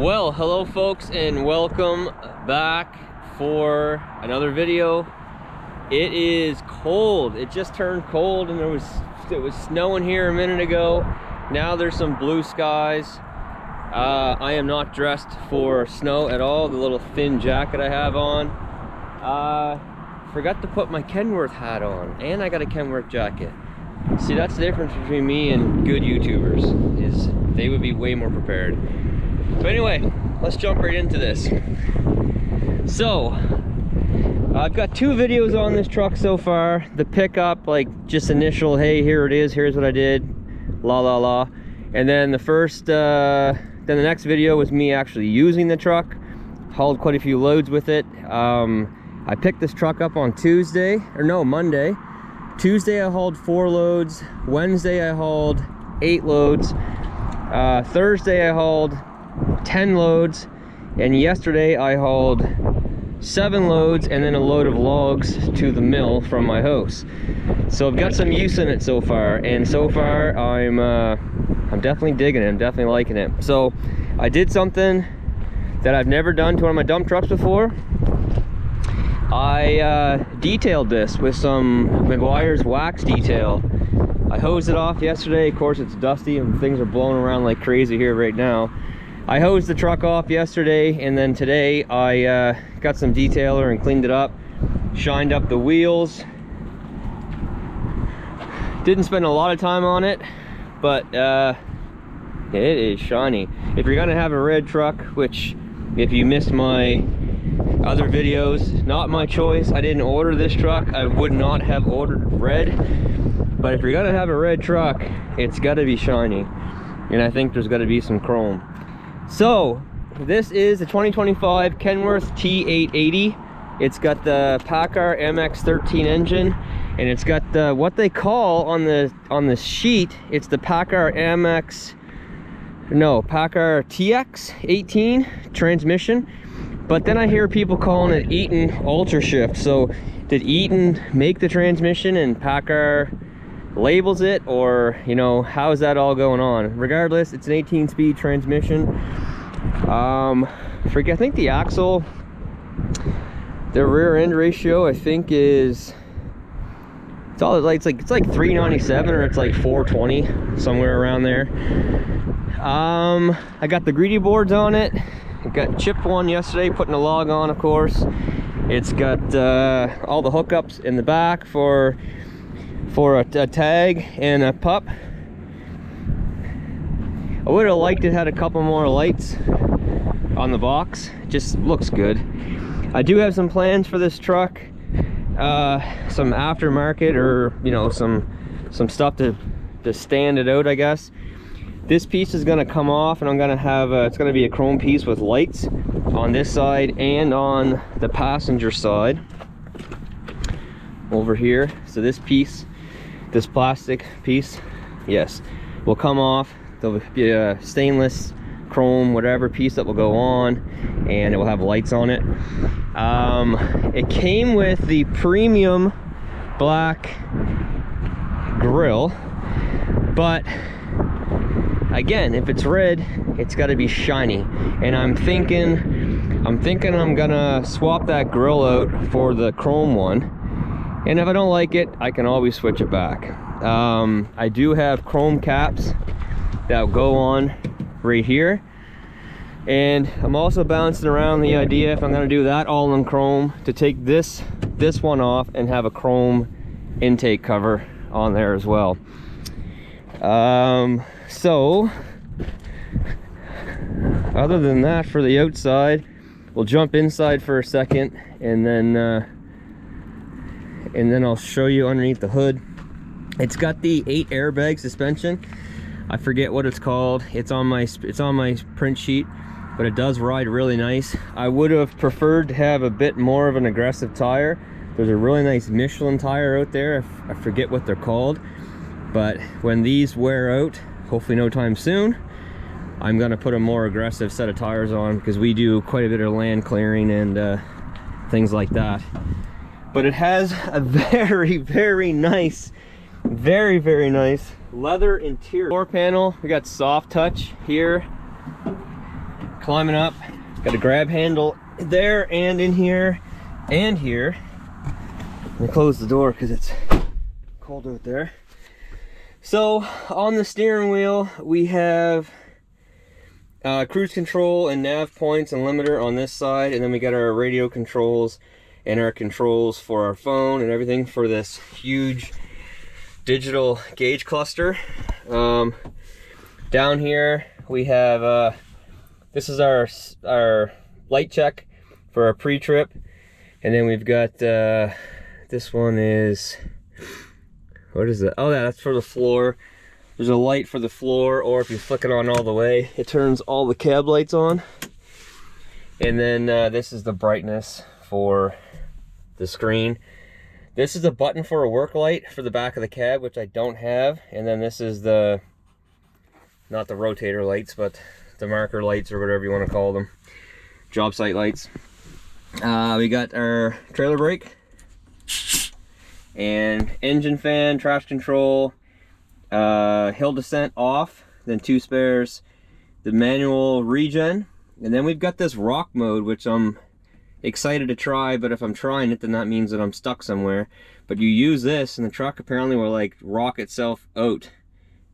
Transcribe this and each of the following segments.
Well, hello folks, and welcome back for another video. It is cold. It just turned cold, and it was snowing here a minute ago. Now there's some blue skies. I am not dressed for snow at all. The little thin jacket I have on. Forgot to put my Kenworth hat on, and I got a Kenworth jacket. See, that's the difference between me and good YouTubers, is they would be way more prepared. But anyway, let's jump right into this. So, I've got two videos on this truck so far. The pickup, like just initial, hey, here it is, here's what I did, la la la. And then the next video was me actually using the truck. Hauled quite a few loads with it. I picked this truck up on Monday. Tuesday I hauled 4 loads. Wednesday I hauled 8 loads. Thursday I hauled 10 loads, and yesterday I hauled 7 loads and then a load of logs to the mill from my house. So I've got some use in it so far, and so far I'm definitely digging it. I'm definitely liking it. So I did something that I've never done to one of my dump trucks before. I detailed this with some Meguiar's wax detail. I hosed it off yesterday. Of course, it's dusty and things are blowing around like crazy here right now. I hosed the truck off yesterday, and then today I got some detailer and cleaned it up, shined up the wheels. Didn't spend a lot of time on it, but it is shiny. If you're gonna have a red truck, which if you missed my other videos, not my choice. I didn't order this truck. I would not have ordered red. But if you're gonna have a red truck, it's gotta be shiny. And I think there's gotta be some chrome. So, this is the 2025 Kenworth T880. It's got the PACCAR MX-13 engine, and it's got the, what they call on the sheet, it's the PACCAR PACCAR TX18 transmission. But then I hear people calling it Eaton Ultra Shift. So, did Eaton make the transmission and PACCAR labels it, or you know, how is that all going on? Regardless, it's an 18-speed transmission. I think the axle, the rear end ratio, I think is it's like 397 or it's like 420, somewhere around there. I got the greedy boards on it. I got chipped one yesterday, putting a log on, of course. It's got all the hookups in the back for a tag and a pup. I would have liked it had a couple more lights on the box. It just looks good. I do have some plans for this truck, some aftermarket, or you know, some stuff to stand it out, I guess. This piece is going to come off, and I'm going to have it's going to be a chrome piece with lights on this side and on the passenger side over here. So this piece, this plastic piece, yes, will come off. There'll be a stainless chrome whatever piece that will go on, and it will have lights on it. It came with the premium black grill, but again, if it's red, it's got to be shiny. And I'm thinking I'm gonna swap that grill out for the chrome one, and if I don't like it, I can always switch it back. I do have chrome caps that go on right here, and I'm also bouncing around the idea, if I'm going to do that all in chrome, to take this one off and have a chrome intake cover on there as well. So other than that, for the outside, we'll jump inside for a second, and then I'll show you underneath the hood. It's got the 8 airbag suspension. I forget what it's called. It's on my print sheet, but it does ride really nice. I would have preferred to have a bit more of an aggressive tire. There's a really nice Michelin tire out there. I forget what they're called, but when these wear out, hopefully no time soon, I'm gonna put a more aggressive set of tires on, because we do quite a bit of land clearing and things like that. But it has a very nice, very nice leather interior. Door panel, we got soft touch here. climbing up. Got a grab handle there and in here and here. I'm gonna close the door because it's cold out there. So on the steering wheel we have cruise control and nav points and limiter on this side, and then we got our radio controls and our controls for our phone and everything for this huge digital gauge cluster. Down here we have this is our light check for our pre-trip, and then we've got this one is, what is it? Oh yeah, that's for the floor. There's a light for the floor, or if you flick it on all the way, it turns all the cab lights on. And then this is the brightness for the screen. This is a button for a work light for the back of the cab, which I don't have. And then this is the, not the rotator lights, but the marker lights, or whatever you want to call them. Job site lights. We got our trailer brake and engine fan, traction control, hill descent off, then 2 spares, the manual regen, and then we've got this rock mode, which I'm excited to try, but if I'm trying it, then that means that I'm stuck somewhere. But you use this and the truck apparently will like rock itself out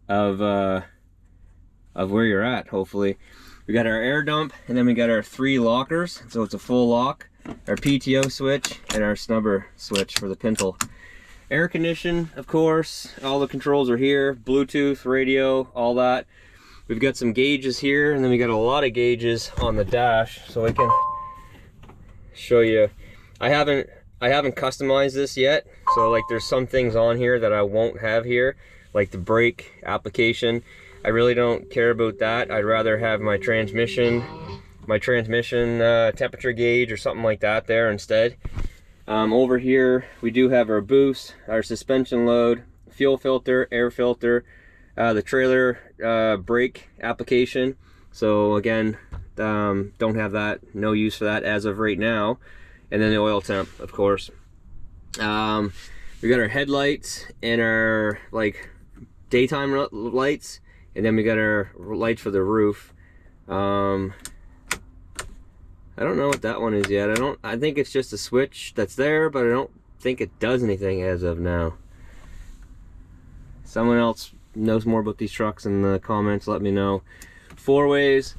of where you're at, hopefully. We got our air dump, and then we got our 3 lockers, so it's a full lock, our PTO switch, and our snubber switch for the pintle. Air condition, of course, all the controls are here, Bluetooth, radio, all that. We've got some gauges here, and then we got a lot of gauges on the dash, so I can show you. I haven't customized this yet, so like there's some things on here that I won't have here, like the brake application. I really don't care about that. I'd rather have my transmission temperature gauge or something like that there instead. Over here we do have our boost, our suspension load, fuel filter, air filter, the trailer brake application. So again, don't have that, no use for that as of right now. And then the oil temp, of course. We got our headlights and our like daytime lights, and then we got our lights for the roof. I don't know what that one is yet. I think it's just a switch that's there, but I don't think it does anything as of now. Someone else knows more about these trucks in the comments, let me know. 4-ways,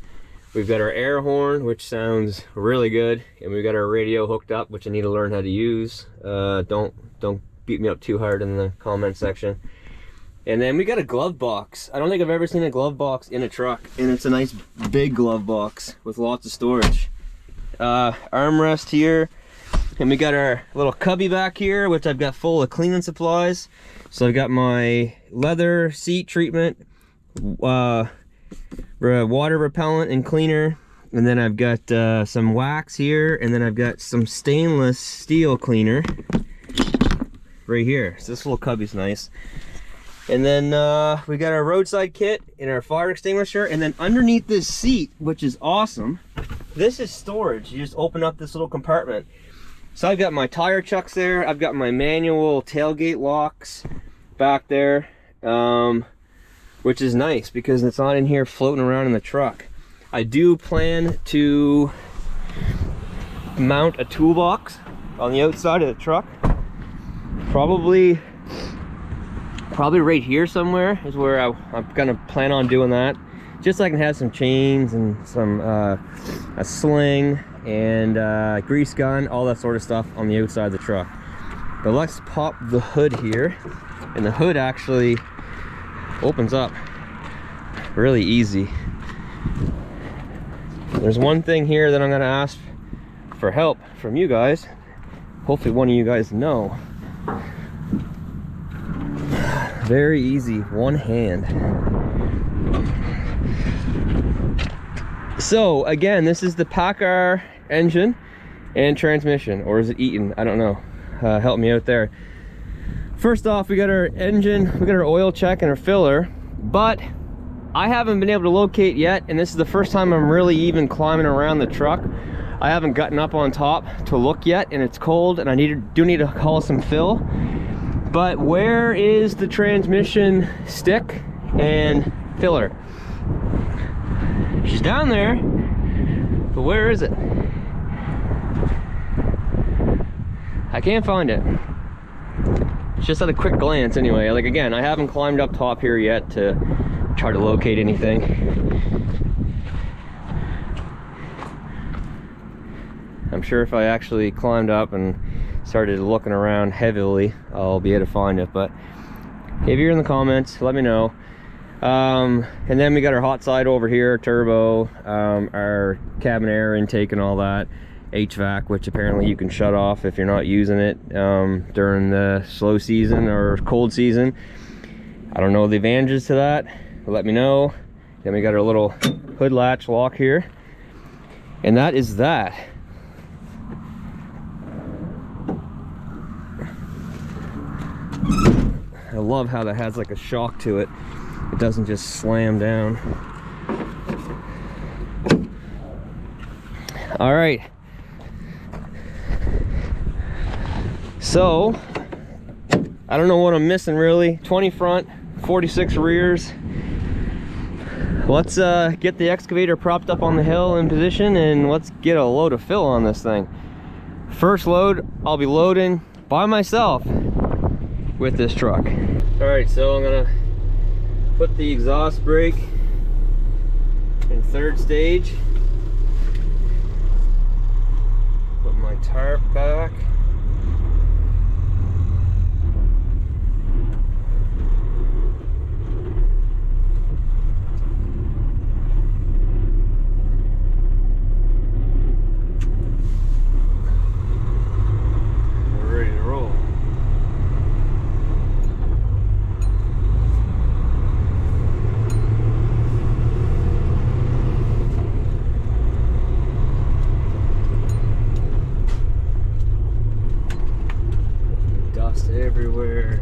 we've got our air horn, which sounds really good, and we've got our radio hooked up, which I need to learn how to use. Don't beat me up too hard in the comment section. And then we got a glove box. I don't think I've ever seen a glove box in a truck, and it's a nice big glove box with lots of storage. Armrest here, and we got our little cubby back here, which I've got full of cleaning supplies. So I've got my leather seat treatment, water repellent and cleaner, and then I've got some wax here, and then I've got some stainless steel cleaner right here. So this little cubby's nice. And then we got our roadside kit and our fire extinguisher, and then underneath this seat, which is awesome, this is storage. You just open up this little compartment. So I've got my tire chucks there, I've got my manual tailgate locks back there, which is nice because it's not in here floating around in the truck. I do plan to mount a toolbox on the outside of the truck. Probably right here somewhere is where I'm gonna plan on doing that, just so I can have some chains and some a sling and grease gun, all that sort of stuff on the outside of the truck. But let's pop the hood here, and the hood actually opens up really easy. There's one thing here that I'm gonna ask for help from you guys. Hopefully one of you guys know. Very easy, one hand. So again, this is the PACCAR engine and transmission, or is it Eaton? I don't know. Help me out there. First off, we got our engine, we got our oil check and our filler, but I haven't been able to locate yet, and this is the first time I'm really even climbing around the truck. I haven't gotten up on top to look yet, and it's cold, and I do need to haul some fill. But where is the transmission stick and filler? She's down there, But where is it? I can't find it. It's just at a quick glance anyway. Like again, I haven't climbed up top here yet to try to locate anything. I'm sure if I actually climbed up and started looking around heavily, I'll be able to find it. But if you're in the comments, let me know. And then we got our hot side over here, turbo, our cabin air intake and all that, HVAC, which apparently you can shut off if you're not using it during the slow season or cold season. I don't know the advantages to that, but let me know. Then we got our little hood latch lock here, and that is that. I love how that has like a shock to it. It doesn't just slam down. All right. So, I don't know what I'm missing really. 20 front, 46 rears. Let's get the excavator propped up on the hill in position and let's get a load of fill on this thing. First load, I'll be loading by myself with this truck. All right, so I'm gonna put the exhaust brake in third stage. Put my tarp back. We're ready to roll. Everywhere.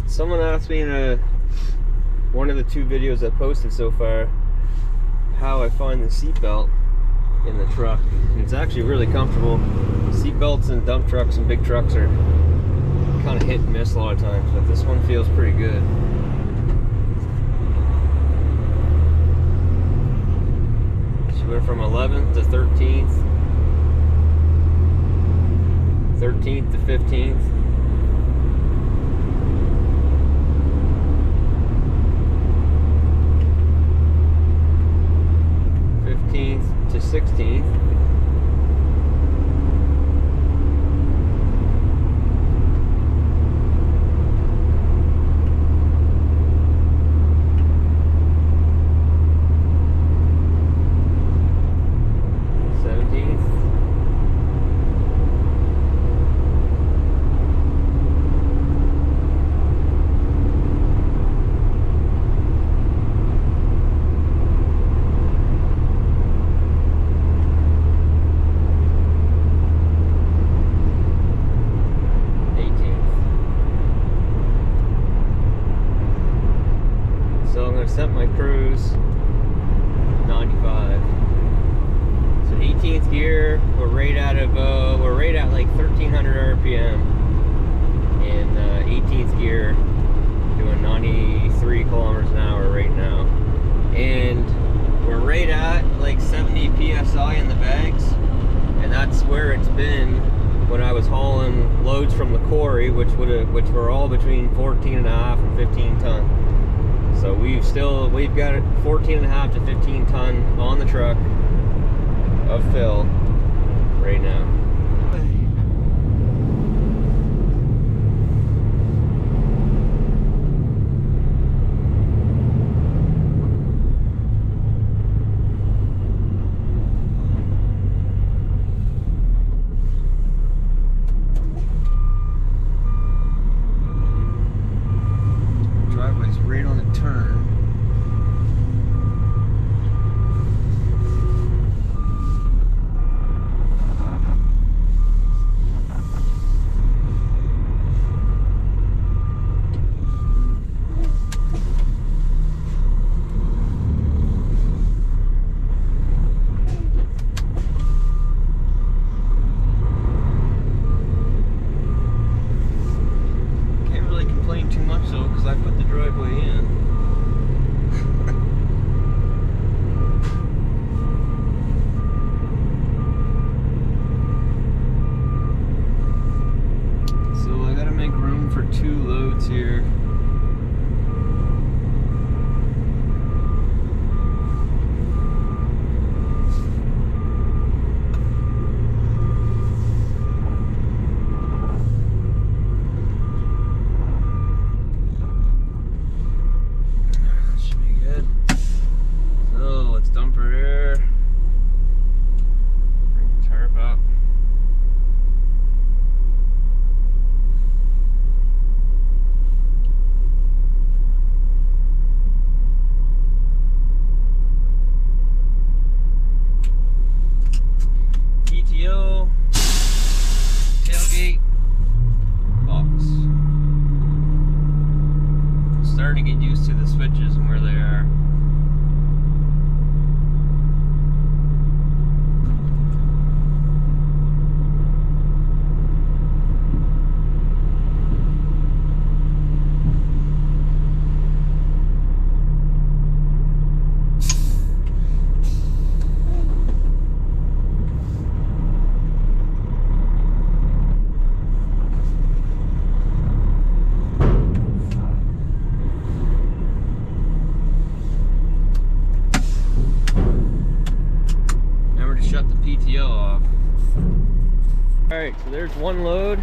Someone asked me in one of the 2 videos I posted so far how I find the seatbelt in the truck. And it's actually really comfortable. Seatbelts in dump trucks and big trucks are kind of hit and miss a lot of times, but this one feels pretty good. Went from 11th to 13th, 13th to 15th. To 16th. Set my cruise 95. So 18th gear, we're right at like 1300 RPM. In 18th gear, doing 93 kilometers an hour right now, and we're right at like 70 psi in the bags, and that's where it's been when I was hauling loads from the quarry, which were all between 14.5 and 15 ton. So we've got 14.5 to 15 ton on the truck of fill right now. Driveway's right on the turn. I put the driveway in. So I gotta make room for 2 loads here. Tailgate box. I'm starting to get used to the switches and where they are. Shut the PTO off. Alright, so there's 1 load.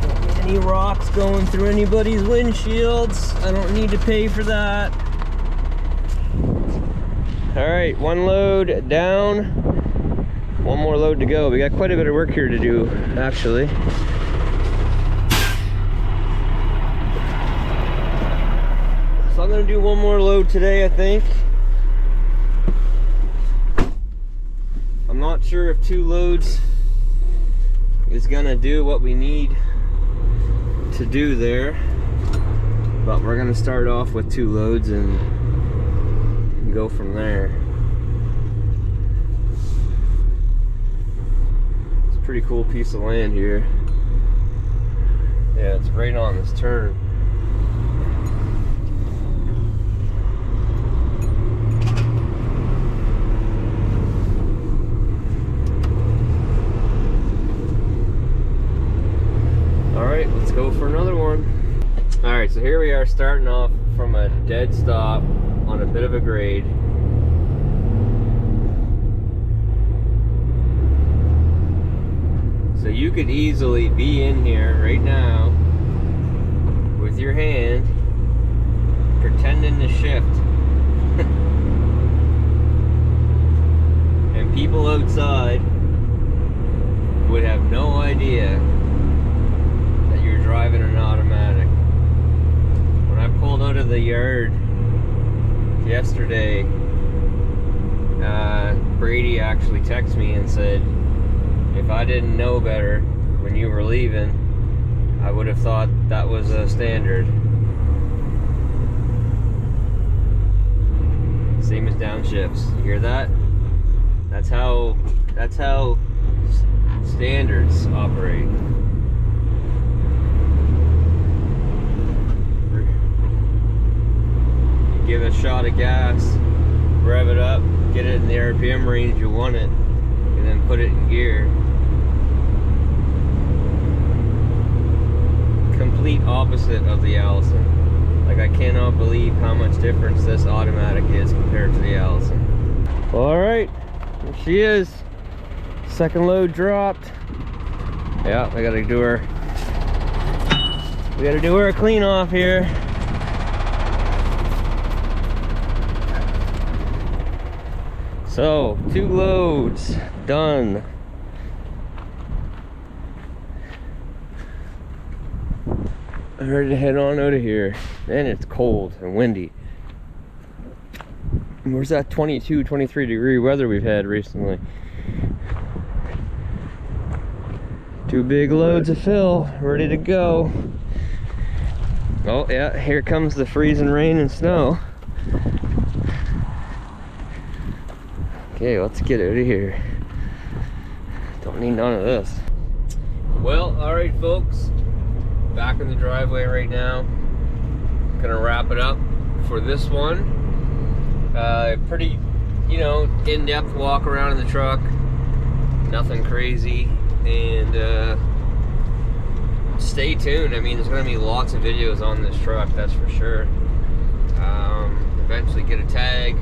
Don't need any rocks going through anybody's windshields. I don't need to pay for that. Alright, 1 load down. 1 more load to go. We got quite a bit of work here to do, actually. So I'm gonna do 1 more load today, I think. I'm not sure if 2 loads is gonna do what we need to do there, but we're gonna start off with 2 loads and go from there. It's a pretty cool piece of land here. Yeah, it's right on this turn. Alright, let's go for another one. Alright, so here we are starting off from a dead stop on a bit of a grade. So you could easily be in here right now with your hand pretending to shift. And people outside would have no idea driving an automatic. When I pulled out of the yard yesterday, Brady actually texted me and said, if I didn't know better when you were leaving, I would have thought that was a standard. Same as downshifts. You hear that? That's how standards operate. Give it a shot of gas, rev it up, get it in the RPM range you want it, and then put it in gear. Complete opposite of the Allison. Like, I cannot believe how much difference this automatic is compared to the Allison. Alright, there she is. Second load dropped. Yeah, we gotta do her a clean off here. So, 2 loads done. I'm ready to head on out of here. Man, it's cold and windy. Where's that 22, 23 degree weather we've had recently? 2 big loads of fill, ready to go. Oh yeah, here comes the freezing rain and snow. Okay, let's get out of here. Don't need none of this. Well, alright folks, back in the driveway right now. Gonna wrap it up for this one. Pretty, you know, in-depth walk around in the truck. Nothing crazy. And stay tuned. I mean, there's gonna be lots of videos on this truck, that's for sure. Eventually get a tag.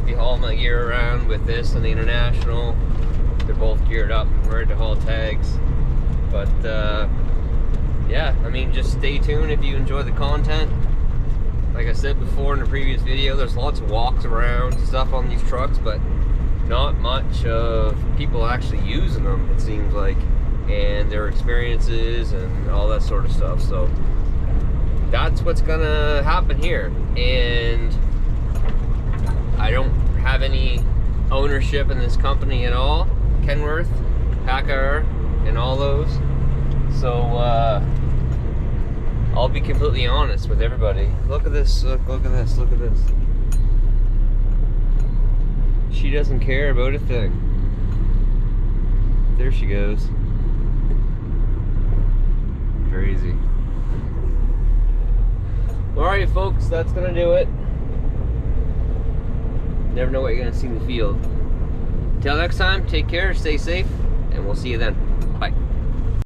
Be hauling my gear around with this and the International. They're both geared up and ready to haul tags. But yeah, I mean, just stay tuned if you enjoy the content. Like I said before in the previous video, there's lots of walks around stuff on these trucks, but not much of people actually using them, it seems like, and their experiences and all that sort of stuff. So that's what's gonna happen here. And I don't have any ownership in this company at all. Kenworth, Packard, and all those. So I'll be completely honest with everybody. Look at this, look at this, look at this. She doesn't care about a thing. There she goes. Crazy. Alright folks, that's gonna do it. Never know what you're gonna see in the field. Until next time, take care, stay safe, and we'll see you then.